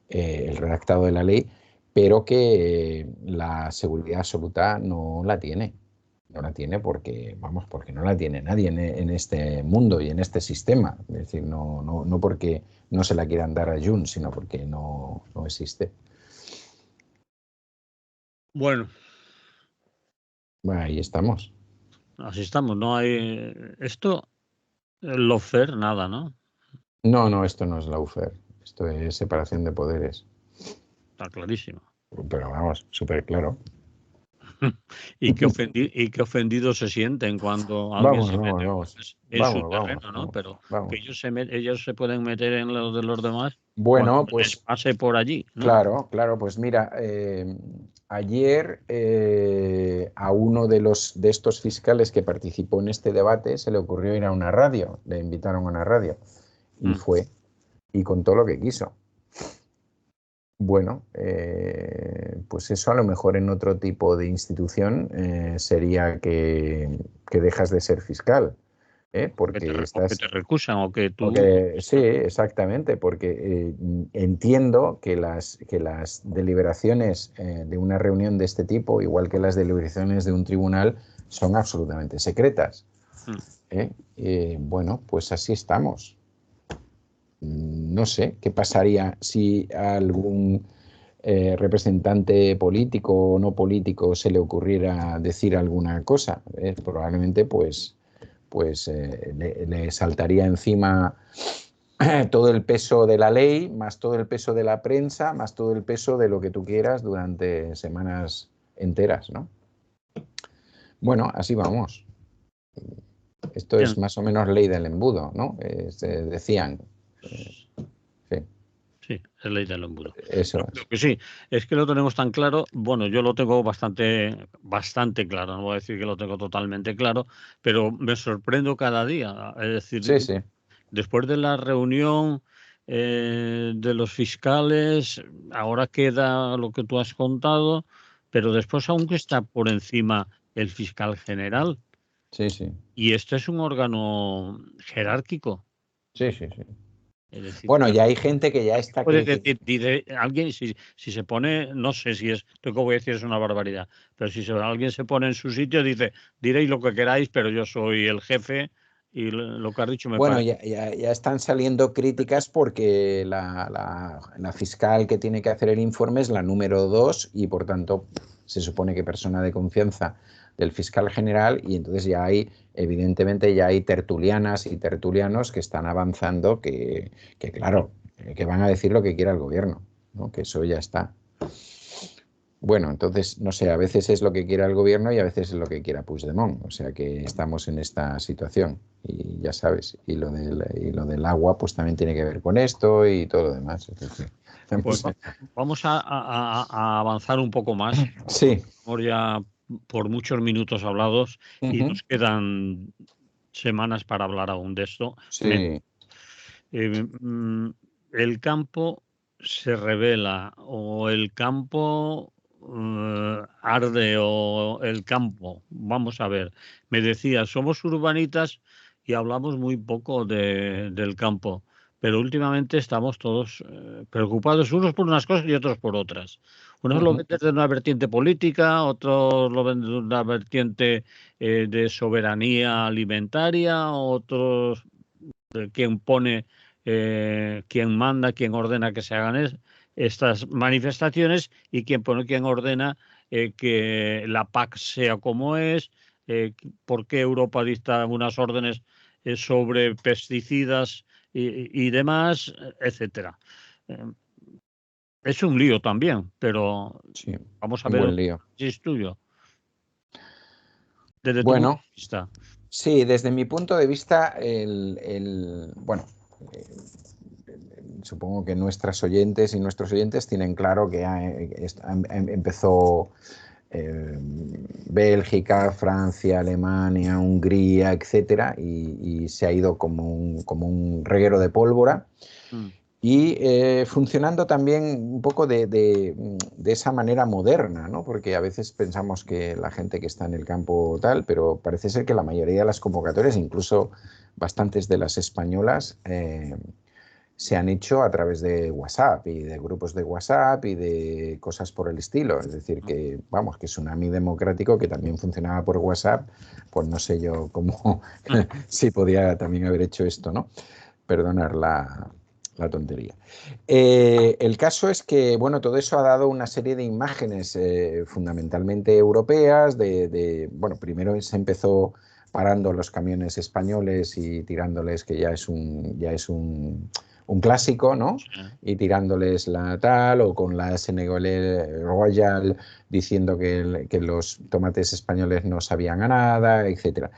el redactado de la ley, pero que la seguridad absoluta no la tiene. No la tiene porque no la tiene nadie en este mundo y en este sistema. Es decir, no porque no se la quieran dar a Junts, sino porque no existe. Bueno, ahí estamos. Así estamos, no hay esto, el lawfare, nada, ¿no? No, esto no es lawfare, esto es separación de poderes. Está clarísimo. Pero vamos, súper claro. Y qué ofendidos se sienten cuando alguien se mete en su terreno, ¿no? Pero que ellos se pueden meter en lo de los demás. Bueno, pues pase por allí, ¿no? Claro, pues mira, ayer a uno de estos fiscales que participó en este debate se le ocurrió ir a una radio, le invitaron a una radio y fue y contó lo que quiso. Bueno, pues eso a lo mejor en otro tipo de institución sería que dejas de ser fiscal. Porque que te recusan o que tú... sí, exactamente, porque entiendo que las deliberaciones de una reunión de este tipo, igual que las deliberaciones de un tribunal, son absolutamente secretas. Bueno, pues así estamos. No sé qué pasaría si a algún representante político o no político se le ocurriera decir alguna cosa. Probablemente le saltaría encima todo el peso de la ley, más todo el peso de la prensa, más todo el peso de lo que tú quieras durante semanas enteras, ¿no? Bueno, así vamos. Esto es más o menos ley del embudo, ¿no? Decían. Sí. Sí, es ley del embudo. Eso Yo creo que sí, es que lo tenemos tan claro. Bueno, yo lo tengo bastante claro. No voy a decir que lo tengo totalmente claro, pero me sorprendo cada día. Es decir, sí. Después de la reunión de los fiscales, ahora queda lo que tú has contado, pero después aún que está por encima el fiscal general. Sí. Y este es un órgano jerárquico. Sí. Es decir, Bueno, ya hay gente que ya está... puede decir, alguien, si se pone, no sé si es, lo que voy a decir es una barbaridad, pero si alguien se pone en su sitio, dice, diréis lo que queráis, pero yo soy el jefe y lo que has dicho me Bueno, parece. ya están saliendo críticas porque la fiscal que tiene que hacer el informe es la número 2 y por tanto se supone que persona de confianza del fiscal general, y entonces evidentemente ya hay tertulianas y tertulianos que están avanzando que claro, que van a decir lo que quiera el gobierno, ¿no? Que eso ya está. Bueno, entonces, no sé, a veces es lo que quiera el gobierno y a veces es lo que quiera Puigdemont. O sea que estamos en esta situación y ya sabes, y lo del agua pues también tiene que ver con esto y todo lo demás. Es decir, Pues vamos a avanzar un poco más. Sí. Hemos ya por muchos minutos hablados y nos quedan semanas para hablar aún de esto. Sí. El campo se revela o el campo arde o el campo. Vamos a ver. Me decía, somos urbanitas y hablamos muy poco del campo, pero últimamente estamos todos preocupados, unos por unas cosas y otros por otras. Unos lo ven desde una vertiente política, otros lo ven desde una vertiente de soberanía alimentaria, otros de quién pone, quién manda, quién ordena que se hagan estas manifestaciones y quién ordena que la PAC sea como es, por qué Europa dicta unas órdenes sobre pesticidas y demás, etcétera. Es un lío también, pero Sí, vamos a un ver buen lío. si es tuyo. Desde tu punto Bueno, de vista. sí, desde mi punto de vista, bueno, supongo que nuestras oyentes y nuestros oyentes tienen claro que empezó Bélgica, Francia, Alemania, Hungría, etcétera, y se ha ido como un reguero de pólvora. Y funcionando también un poco de esa manera moderna, ¿no? Porque a veces pensamos que la gente que está en el campo tal, pero parece ser que la mayoría de las convocatorias, incluso bastantes de las españolas, se han hecho a través de WhatsApp y de grupos de WhatsApp y de cosas por el estilo. Es decir, que vamos, que Tsunami Democrático, que también funcionaba por WhatsApp, pues no sé yo cómo, si podía también haber hecho esto, ¿no? Perdonar la tontería. El caso es que, bueno, todo eso ha dado una serie de imágenes fundamentalmente europeas, bueno, primero se empezó parando los camiones españoles y tirándoles, que ya es un clásico, ¿no? Y tirándoles la tal, o con la Sénégalais Royal diciendo que los tomates españoles no sabían a nada, etc.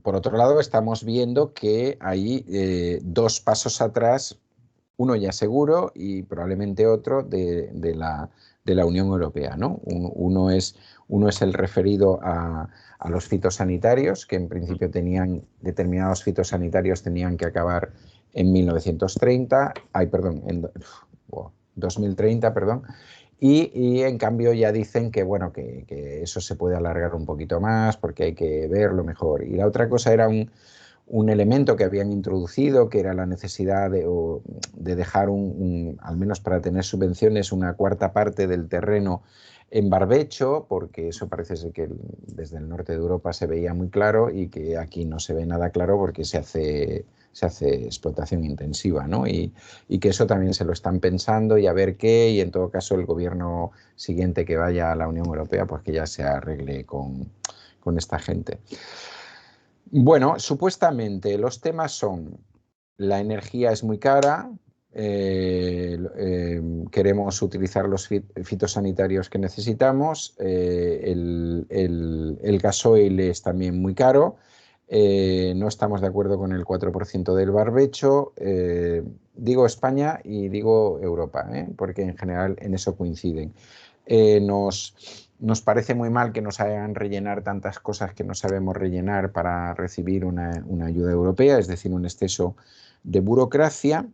Por otro lado, estamos viendo que hay dos pasos atrás, uno ya seguro y probablemente otro de la Unión Europea, ¿no? Uno es el referido a los fitosanitarios, que en principio determinados fitosanitarios tenían que acabar en 1930, en 2030, perdón. Y en cambio ya dicen que, bueno, que eso se puede alargar un poquito más porque hay que verlo mejor. Y la otra cosa era un elemento que habían introducido, que era la necesidad de dejar al menos para tener subvenciones, una cuarta parte del terreno en barbecho, porque eso parece ser que desde el norte de Europa se veía muy claro y que aquí no se ve nada claro porque se hace explotación intensiva, ¿no? Y que eso también se lo están pensando y a ver qué, y en todo caso el gobierno siguiente que vaya a la Unión Europea, pues que ya se arregle con esta gente. Bueno, supuestamente los temas son: la energía es muy cara, queremos utilizar los fitosanitarios que necesitamos, el gasoil es también muy caro, no estamos de acuerdo con el 4% del barbecho, digo España y digo Europa, porque en general en eso coinciden. Nos parece muy mal que nos hagan rellenar tantas cosas que no sabemos rellenar para recibir una ayuda europea, es decir, un exceso de burocracia.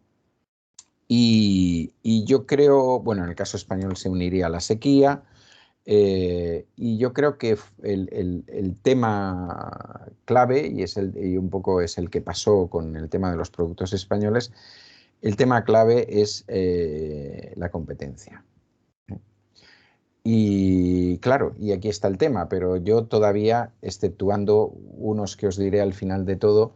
Y yo creo, bueno, en el caso español se uniría a la sequía, y yo creo que el tema clave, y un poco es el que pasó con el tema de los productos españoles, el tema clave es la competencia. Y claro, y aquí está el tema, pero yo todavía, exceptuando unos que os diré al final de todo,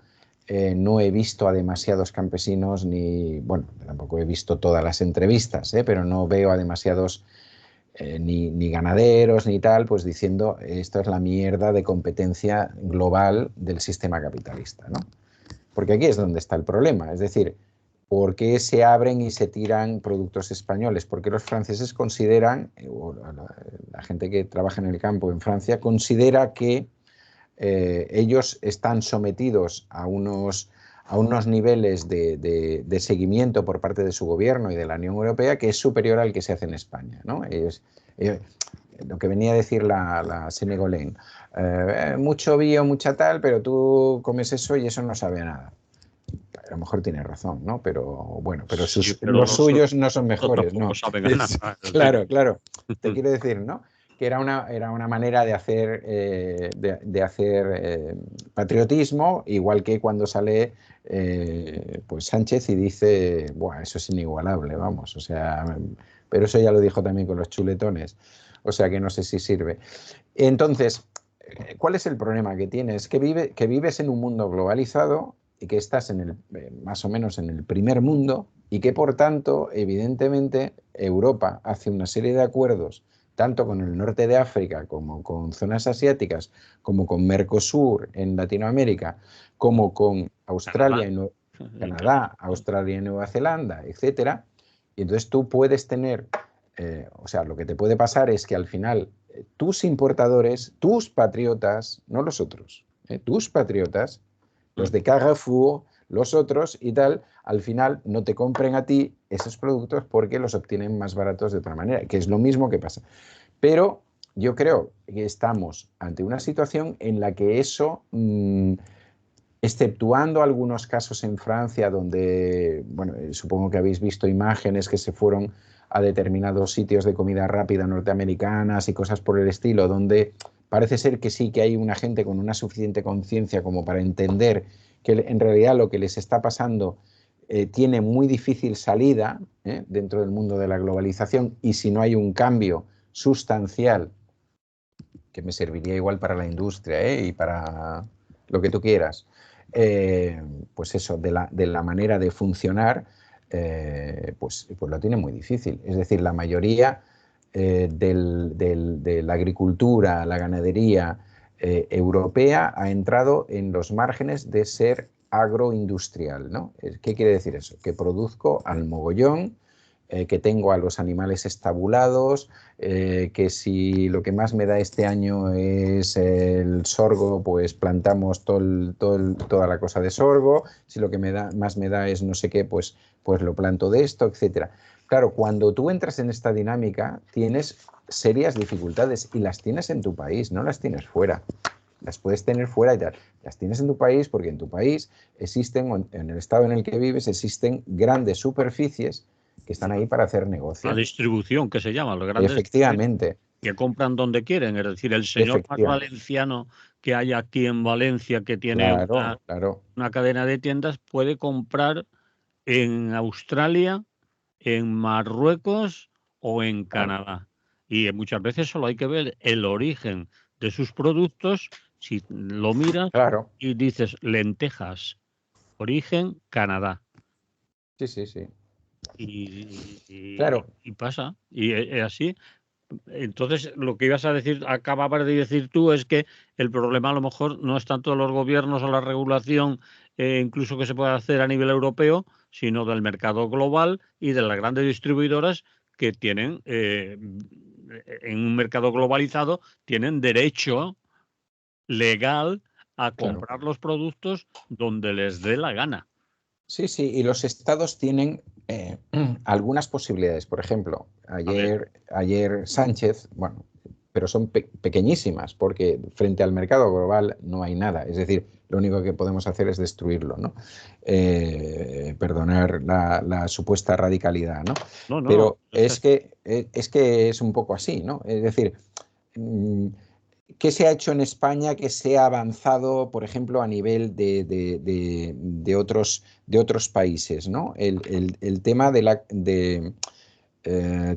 no he visto a demasiados campesinos, ni, bueno, tampoco he visto todas las entrevistas, pero no veo a demasiados ni ganaderos ni tal, pues diciendo esto es la mierda de competencia global del sistema capitalista, ¿no? Porque aquí es donde está el problema, es decir, ¿por qué se abren y se tiran productos españoles? Porque los franceses consideran, o la gente que trabaja en el campo en Francia, considera que ellos están sometidos a unos niveles de seguimiento por parte de su gobierno y de la Unión Europea que es superior al que se hace en España, ¿no? Lo que venía a decir la Sénégolène, mucho bio, mucha tal, pero tú comes eso y eso no sabe a nada. A lo mejor tiene razón, ¿no? Pero bueno, pero Sí, pero los suyos no son mejores, tampoco ¿no? saben a nada. Claro, claro. Te quiero decir, ¿no? Que era una manera de hacer, patriotismo, igual que cuando sale pues Sánchez y dice, buah, eso es inigualable, vamos, o sea, pero eso ya lo dijo también con los chuletones, o sea que no sé si sirve. Entonces, ¿cuál es el problema que tienes? Que vives en un mundo globalizado y que estás más o menos en el primer mundo y que por tanto, evidentemente, Europa hace una serie de acuerdos tanto con el norte de África como con zonas asiáticas, como con Mercosur en Latinoamérica, como con Australia y Canadá, Australia y Nueva Zelanda, etcétera. Y entonces tú puedes tener, o sea, lo que te puede pasar es que al final tus importadores, tus patriotas, no los otros, tus patriotas, los de Carrefour, los otros y tal, al final no te compren a ti esos productos porque los obtienen más baratos de otra manera, que es lo mismo que pasa. Pero yo creo que estamos ante una situación en la que eso, exceptuando algunos casos en Francia donde, bueno, supongo que habéis visto imágenes que se fueron a determinados sitios de comida rápida norteamericanas y cosas por el estilo, donde parece ser que sí que hay una gente con una suficiente conciencia como para entender que en realidad lo que les está pasando tiene muy difícil salida dentro del mundo de la globalización, y si no hay un cambio sustancial que me serviría igual para la industria y para lo que tú quieras, pues eso, de la manera de funcionar, pues lo tiene muy difícil. Es decir, la mayoría de la agricultura, la ganadería europea ha entrado en los márgenes de ser agroindustrial, ¿no? ¿Qué quiere decir eso? Que produzco al mogollón, que tengo a los animales estabulados, que si lo que más me da este año es el sorgo, pues plantamos toda la cosa de sorgo, si lo que más me da es no sé qué, pues lo planto de esto, etcétera. Claro, cuando tú entras en esta dinámica tienes serias dificultades y las tienes en tu país, no las tienes fuera. Las puedes tener fuera y tal. Las tienes en tu país porque en tu país existen, en el estado en el que vives, existen grandes superficies que están ahí para hacer negocio. La distribución, que se llama, los grandes. Efectivamente. Que compran donde quieren, es decir, el señor más valenciano que hay aquí en Valencia, que tiene Claro, claro. una cadena de tiendas, puede comprar en Australia, en Marruecos o en Claro, Canadá. Y muchas veces solo hay que ver el origen de sus productos. Si lo miras claro. y dices lentejas, origen Canadá. Sí, sí, sí. Y Claro, pasa. Y así. Entonces, lo que ibas a decir, acababas de decir tú, es que el problema a lo mejor no es tanto de los gobiernos o la regulación, incluso que se puede hacer a nivel europeo, sino del mercado global y de las grandes distribuidoras que tienen, en un mercado globalizado, tienen derecho legal a claro. comprar los productos donde les dé la gana. Sí, sí, y los estados tienen algunas posibilidades. Por ejemplo, A ver, ayer Sánchez, bueno, pero son pequeñísimas, porque frente al mercado global no hay nada. Es decir, lo único que podemos hacer es destruirlo, ¿no? Perdonar la supuesta radicalidad, ¿no? no, no, Pero es que es un poco así, ¿no? Es decir, mm, ¿qué se ha hecho en España que se ha avanzado, por ejemplo, a nivel de otros países, ¿no? El tema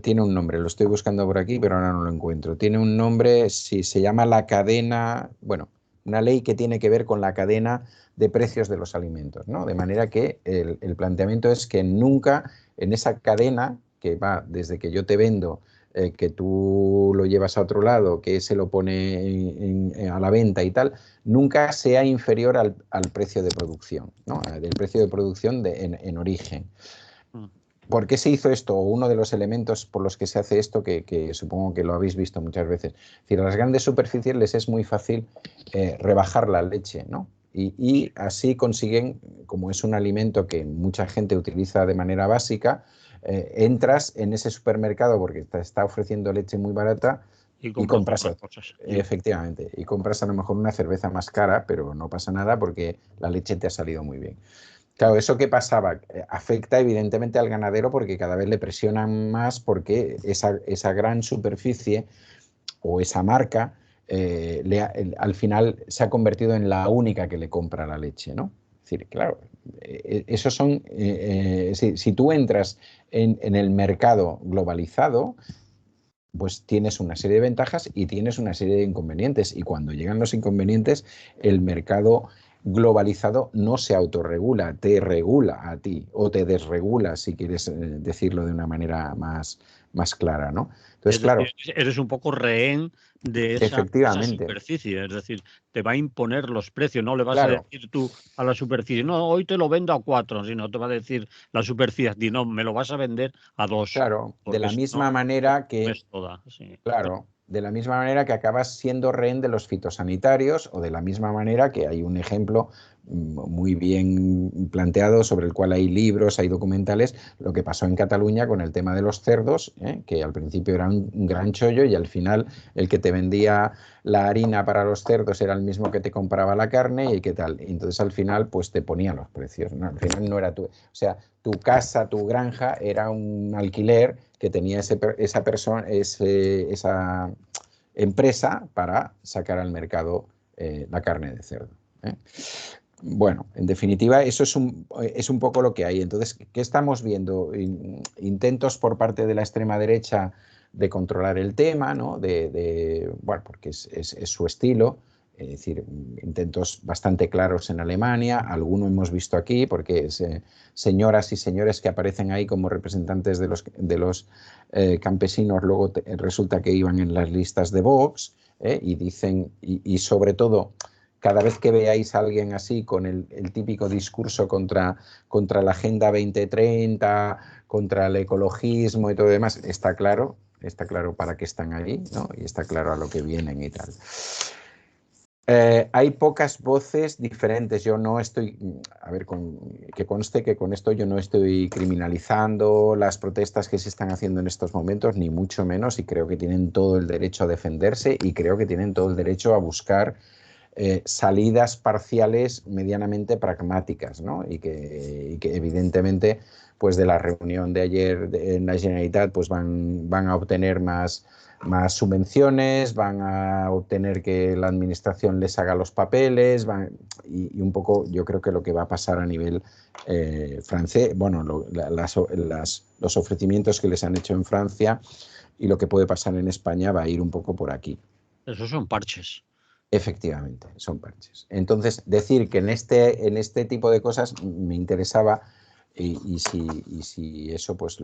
tiene un nombre, lo estoy buscando por aquí, pero ahora no lo encuentro. Tiene un nombre, sí, se llama la cadena, bueno, una ley que tiene que ver con la cadena de precios de los alimentos, ¿no? De manera que el planteamiento es que nunca en esa cadena, que va desde que yo te vendo, que tú lo llevas a otro lado, que se lo pone a la venta y tal, nunca sea inferior al precio de producción, ¿no? Del precio de producción en origen. mm, ¿Por qué se hizo esto? Uno de los elementos por los que se hace esto, que supongo que lo habéis visto muchas veces. Es decir, a las grandes superficies les es muy fácil rebajar la leche, ¿no? Y así consiguen, como es un alimento que mucha gente utiliza de manera básica, entras en ese supermercado porque te está ofreciendo leche muy barata y y compras compras, otras cosas. efectivamente, y compras a lo mejor una cerveza más cara, pero no pasa nada porque la leche te ha salido muy bien. Claro, ¿eso qué pasaba? Afecta evidentemente al ganadero porque cada vez le presionan más porque esa gran superficie o esa marca al final se ha convertido en la única que le compra la leche, ¿no? Es decir, claro, esos son, si tú entras en el mercado globalizado, pues tienes una serie de ventajas y tienes una serie de inconvenientes. Y cuando llegan los inconvenientes, el mercado globalizado no se autorregula, te regula a ti o te desregula, si quieres decirlo de una manera más clara, ¿no? Entonces, Es decir, claro, eres un poco rehén de esa efectivamente, superficie, es decir, te va a imponer los precios, no le vas a claro, decir tú a la superficie, no, hoy te lo vendo a 4, sino te va a decir la superficie a ti, no, me lo vas a vender a 2, claro, de porque la si no, misma te manera que comes toda. Sí. claro, de la misma manera que acabas siendo rehén de los fitosanitarios o de la misma manera que hay un ejemplo muy bien planteado sobre el cual hay libros, hay documentales, lo que pasó en Cataluña con el tema de los cerdos, que al principio era un gran chollo y al final el que te vendía la harina para los cerdos era el mismo que te compraba la carne y qué tal. Entonces al final pues te ponía los precios, ¿no? Al final no era tu, o sea, tu casa, tu granja era un alquiler que tenía esa persona, esa empresa para sacar al mercado la carne de cerdo. ¿Eh? Bueno, en definitiva, eso es un poco lo que hay. Entonces, ¿qué estamos viendo? Intentos por parte de la extrema derecha de controlar el tema, ¿no? Bueno, porque es su estilo, es decir, intentos bastante claros en Alemania, alguno hemos visto aquí, porque señoras y señores que aparecen ahí como representantes de los campesinos, luego resulta que iban en las listas de Vox, y dicen, y sobre todo cada vez que veáis a alguien así con el típico discurso contra la Agenda 2030, contra el ecologismo y todo lo demás, está claro para qué están allí, ¿no? Y está claro a lo que vienen y tal. Hay pocas voces diferentes. Yo no estoy, a ver, que conste que con esto yo no estoy criminalizando las protestas que se están haciendo en estos momentos, ni mucho menos, y creo que tienen todo el derecho a defenderse y creo que tienen todo el derecho a buscar salidas parciales medianamente pragmáticas, ¿no? Y que evidentemente, pues de la reunión de ayer en la Generalitat, pues van a obtener más subvenciones, van a obtener que la administración les haga los papeles, y un poco yo creo que lo que va a pasar a nivel francés, bueno, los ofrecimientos que les han hecho en Francia y lo que puede pasar en España va a ir un poco por aquí. Esos son parches. Efectivamente, son parches. Entonces, decir que en este tipo de cosas me interesaba, y si eso, pues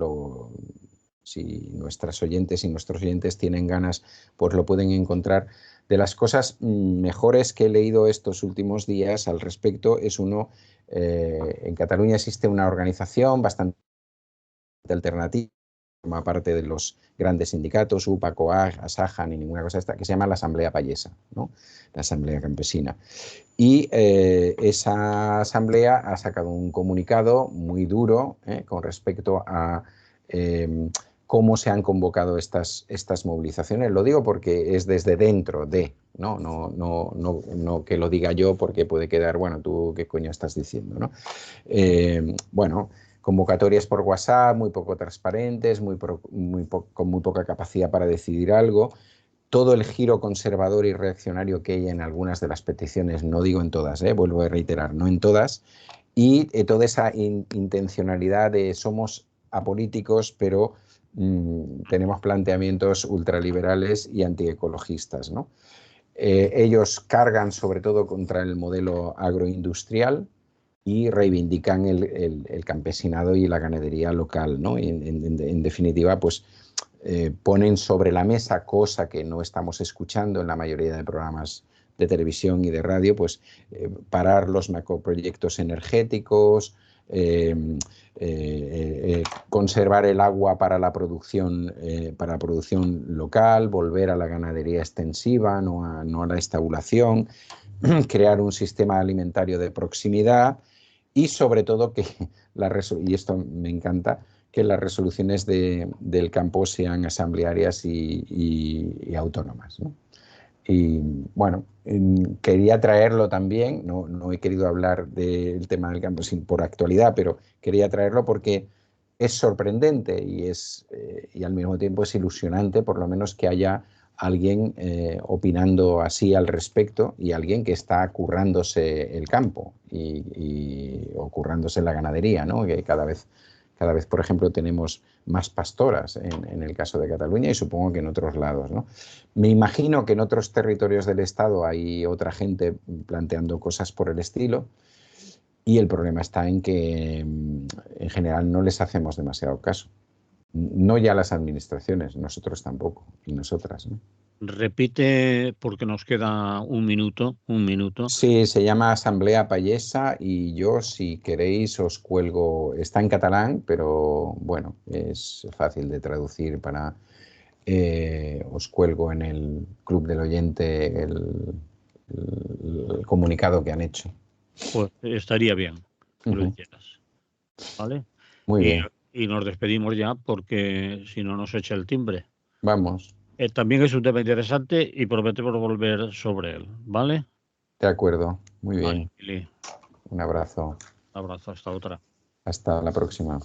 si nuestras oyentes y nuestros oyentes tienen ganas, pues lo pueden encontrar. De las cosas mejores que he leído estos últimos días al respecto es en Cataluña existe una organización bastante alternativa, forma parte de los grandes sindicatos, UPA, COAG, ASAJA, ni ninguna cosa esta, que se llama la Asamblea Payesa, ¿no? La Asamblea Campesina. Y esa asamblea ha sacado un comunicado muy duro con respecto a cómo se han convocado estas movilizaciones. Lo digo porque es desde dentro de, no que lo diga yo, porque puede quedar, bueno, tú qué coño estás diciendo, ¿no? Bueno, convocatorias por WhatsApp, muy poco transparentes, con muy poca capacidad para decidir algo. Todo el giro conservador y reaccionario que hay en algunas de las peticiones, no digo en todas, vuelvo a reiterar, no en todas, y toda esa intencionalidad de somos apolíticos, pero tenemos planteamientos ultraliberales y antiecologistas, ¿no? Ellos cargan sobre todo contra el modelo agroindustrial y reivindican el campesinado y la ganadería local, ¿no? Y en definitiva, pues ponen sobre la mesa, cosa que no estamos escuchando en la mayoría de programas de televisión y de radio, pues parar los macroproyectos energéticos, conservar el agua para la producción local, volver a la ganadería extensiva, no a la estabulación, crear un sistema alimentario de proximidad y sobre todo y esto me encanta, que las resoluciones del campo sean asamblearias y autónomas, ¿no? Y bueno, quería traerlo también, no he querido hablar del tema del campo por actualidad, pero quería traerlo porque es sorprendente y al mismo tiempo es ilusionante, por lo menos que haya alguien opinando así al respecto y alguien que está currándose el campo o currándose la ganadería, ¿no? Que cada vez, por ejemplo, tenemos más pastoras en el caso de Cataluña y supongo que en otros lados, ¿no? Me imagino que en otros territorios del Estado hay otra gente planteando cosas por el estilo y el problema está en que en general no les hacemos demasiado caso. No ya las administraciones, nosotros tampoco y nosotras, ¿no? Repite porque nos queda un minuto. Sí, se llama Asamblea Payesa y yo, si queréis, os cuelgo. Está en catalán, pero bueno, es fácil de traducir os cuelgo en el Club del Oyente el comunicado que han hecho. Pues estaría bien que lo hicieras. ¿Vale? Muy bien. Y nos despedimos ya porque si no nos echa el timbre. Vamos. También es un tema interesante y prometemos volver sobre él, ¿vale? De acuerdo. Muy bien. Vale, Un abrazo. un abrazo, hasta otra. Hasta la próxima.